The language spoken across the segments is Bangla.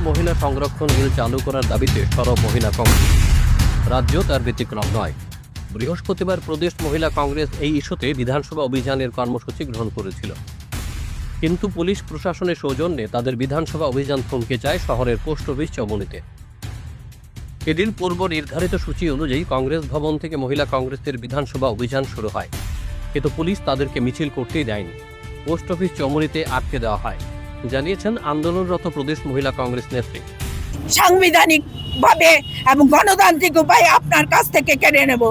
মহিলা সংরক্ষণ বিল চালু করার দাবিতে সরব মহিলা কংগ্রেস। রাজ্য তার ব্যতিক্রম নয়। বৃহস্পতিবার প্রদেশ মহিলা কংগ্রেস এই ইস্যুতে বিধানসভা অভিযানের কর্মসূচি গ্রহণ করেছিল, কিন্তু পুলিশ প্রশাসনের সৌজন্যে তাদের বিধানসভা অভিযান থমকে যায় শহরের পোস্ট অফিস চৌমুহনীতে। এদিন পূর্ব নির্ধারিত সূচি অনুযায়ী কংগ্রেস ভবন থেকে মহিলা কংগ্রেসের বিধানসভা অভিযান শুরু হয়, কিন্তু পুলিশ তাদেরকে মিছিল করতেই দেয়নি। পোস্ট অফিস চৌমুহনীতে আটকে দেওয়া হয়, জানিয়েছেন আন্দোলনরত প্রদেশ মহিলা কংগ্রেস নেত্রী। সাংবিধানিক ভাবে এবং গণতান্ত্রিক উপায়ে আপনার কাছ থেকে কেড়ে নেব।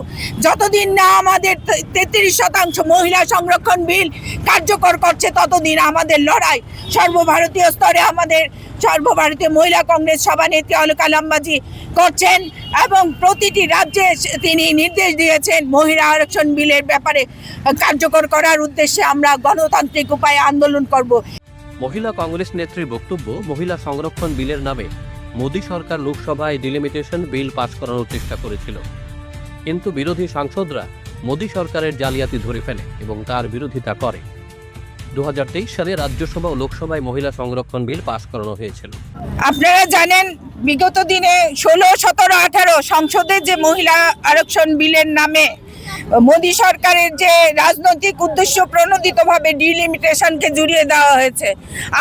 যতদিন না আমাদের 33% মহিলা সংরক্ষণ বিল কার্যকর করছে, ততদিন আমাদের লড়াই সর্বভারতীয় স্তরে। আমাদের সর্বভারতীয় মহিলা কংগ্রেস সভানেত্রী অলকা লাম্বাজি করছেন এবং প্রতিটি রাজ্যে তিনি নির্দেশ দিয়েছেন মহিলা আরক্ষণ বিলের ব্যাপারে কার্যকর করার উদ্দেশ্যে আমরা গণতান্ত্রিক উপায়ে আন্দোলন করব। মহিলা কংগ্রেস নেত্রীর বক্তব্য, মহিলা সংরক্ষণ বিলের নামে মোদী সরকার লোকসভায় ডিলিমিটেশন বিল পাশ করানোর চেষ্টা করেছিল, কিন্তু বিরোধী সাংসদরা মোদী সরকারের জালিয়াতি ধরে ফেলে এবং তার বিরোধিতা করে। 2023 সালে রাজ্যসভা ও লোকসভায় মহিলা সংরক্ষণ বিল পাশ করানো হয়েছিল। আপনারা জানেন, বিগত দিনে 16, 17, 18 সংসদে যে মহিলা আরক্ষণ বিলের নামে মোদী সরকারের যে রাজনৈতিক উদ্দেশ্য প্রণোদিতভাবে ডিলিমিটেশনকে জুড়িয়ে দেওয়া হয়েছে,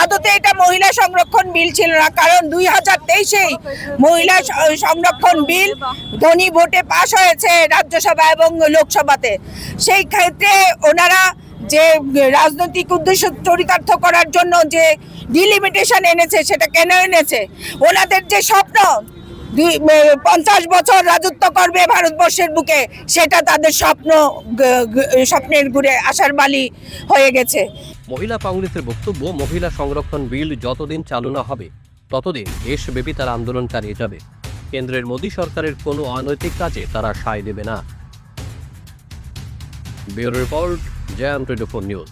আদতে এটা মহিলা সংরক্ষণ বিল ছিল না। কারণ 2023-এই মহিলা সংরক্ষণ বিল ধ্বনি ভোটে পাশ হয়েছে রাজ্যসভা এবং লোকসভাতে। সেই ক্ষেত্রে ওনারা যে রাজনৈতিক উদ্দেশ্য চরিতার্থ করার জন্য যে ডিলিমিটেশন এনেছে, সেটা কেন এনেছে? ওনাদের যে স্বপ্ন 50 বছর রাজত্ব করবে ভারতবর্ষের বুকে, সেটা তাদের স্বপ্নের ঘুরে আসার বালি হয়ে গেছে। মহিলা কংগ্রেসের বক্তব্য, মহিলা সংরক্ষণ বিল যতদিন চালু না হবে ততদিন দেশব্যাপী তারা আন্দোলন চালিয়ে যাবে। কেন্দ্রের মোদী সরকারের কোনো অনৈতিক কাজে তারা সায় দেবে না। Bureau report, jam 24 news.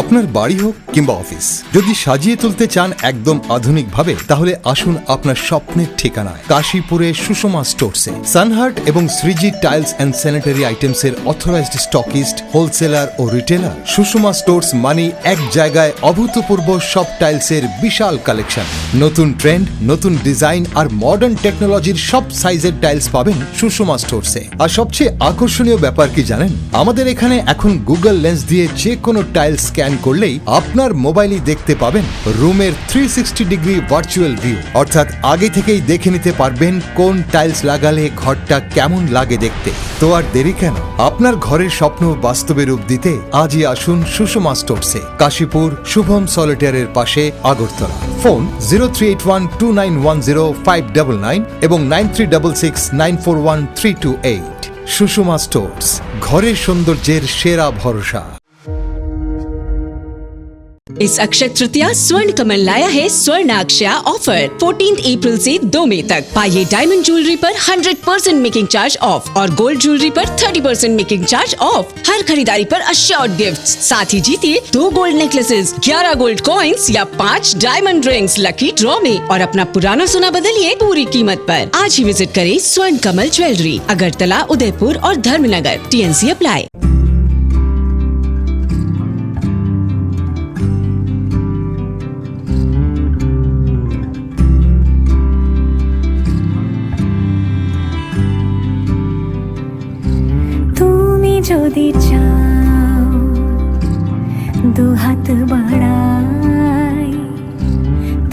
আপনার বাড়ি হোক কিংবা অফিস, যদি সাজিয়ে তুলতে চান একদম আধুনিক ভাবে, তাহলে আসুন আপনার স্বপ্নের ঠিকানায় কাশীপুরে সুষমা স্টোরসে। সানহার্ট এবং Shreeji tiles and sanitary items এর অথরাইজড স্টকিস্ট, হোলসেলার ও রিটেলার। সুষমা স্টোরস মানে এক জায়গায় অভূতপূর্ব সব টাইলসের বিশাল কালেকশন। নতুন ট্রেন্ড, নতুন ডিজাইন আর মডার্ন টেকনোলজির সব সাইজের টাইলস পাবেন সুষমা স্টোরসে। আর সবচেয়ে আকর্ষণীয় ব্যাপার কি জানেন? আমাদের এখানে এখন গুগল লেন্স দিয়ে যে কোনো টাইলস স্ক্যান করলেই আপনার মোবাইলেই দেখতে পাবেন রুমের 360 ডিগ্রি ভার্চুয়াল ভিউ, অর্থাৎ আগে থেকেই দেখে নিতে পারবেন কোন টাইলস লাগালে ঘরটা কেমন লাগে দেখতে। তো আর দেরি কেন? আপনার ঘরের স্বপ্ন বাস্তবে রূপ দিতে আজই আসুন সুষমা স্টোরসে, কাশীপুর শুভম সলিটারের পাশে, আগরতলা। ফোন 0381291059 এবং 9366941328। সুষমা স্টোরস, ঘরের সৌন্দর্যের সেরা ভরসা। इस अक्षय तृतीया स्वर्ण कमल लाया है स्वर्णाक्षया ऑफर। 14 अप्रैल से 2 मई तक पाइए डायमंड ज्वेलरी पर 100% मेकिंग चार्ज ऑफ और गोल्ड ज्वेलरी पर 30% मेकिंग चार्ज ऑफ। हर खरीदारी पर अश्योर्ड गिफ्ट, साथ ही जीतिए 2 गोल्ड नेकलेसेस, 11 गोल्ड कॉइन्स या 5 डायमंड रिंग्स लकी ड्रॉ में, और अपना पुराना सोना बदलिए पूरी कीमत पर। आज ही विजिट करें स्वर्ण कमल ज्वेलरी, अगरतला, उदयपुर और धर्मनगर। TNC apply. যদি চাও দু হাত বাড়াই,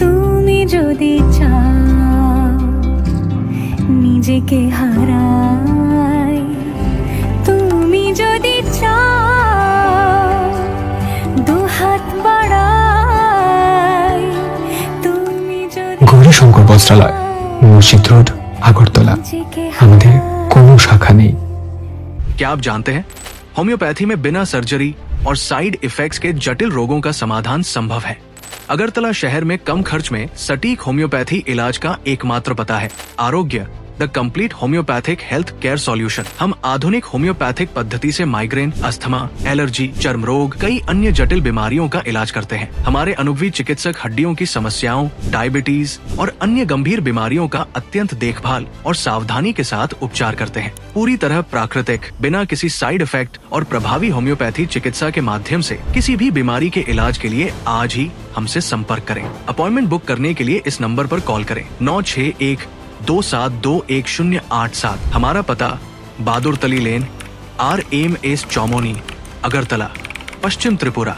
তুমি যদি চাও নিজেকে হারাই, তুমি যদি চাও দু হাত বাড়াই, তুমি যদি। গৌরীশঙ্কর বস্ত্রালয়, মসজিদ রোড, আগরতলা। আমাদের কোনো শাখা নেই। क्या आप जानते हैं, होम्योपैथी में बिना सर्जरी और साइड इफेक्ट्स के जटिल रोगों का समाधान संभव है। अगरतला शहर में कम खर्च में सटीक होम्योपैथी इलाज का एकमात्र पता है। आरोग्य the complete homeopathic health care solution. हम आधुनिक होम्योपैथिक पद्धति से माइग्रेन, अस्थमा, एलर्जी, चर्म रोग, कई अन्य जटिल बीमारियों का इलाज करते हैं। हमारे अनुभवी चिकित्सक हड्डियों की समस्याओं, डायबिटीज और अन्य गंभीर बीमारियों का अत्यंत देखभाल और सावधानी के साथ उपचार करते हैं। पूरी तरह प्राकृतिक, बिना किसी साइड इफेक्ट और प्रभावी होम्योपैथी चिकित्सा के माध्यम से किसी भी बीमारी के इलाज के लिए आज ही हमसे संपर्क करें। अपॉइंटमेंट बुक करने के लिए इस नंबर पर कॉल करें 9612721087। हमारा पता बहादुर तली लेन, RMS चौमोनी, अगरतला, पश्चिम त्रिपुरा।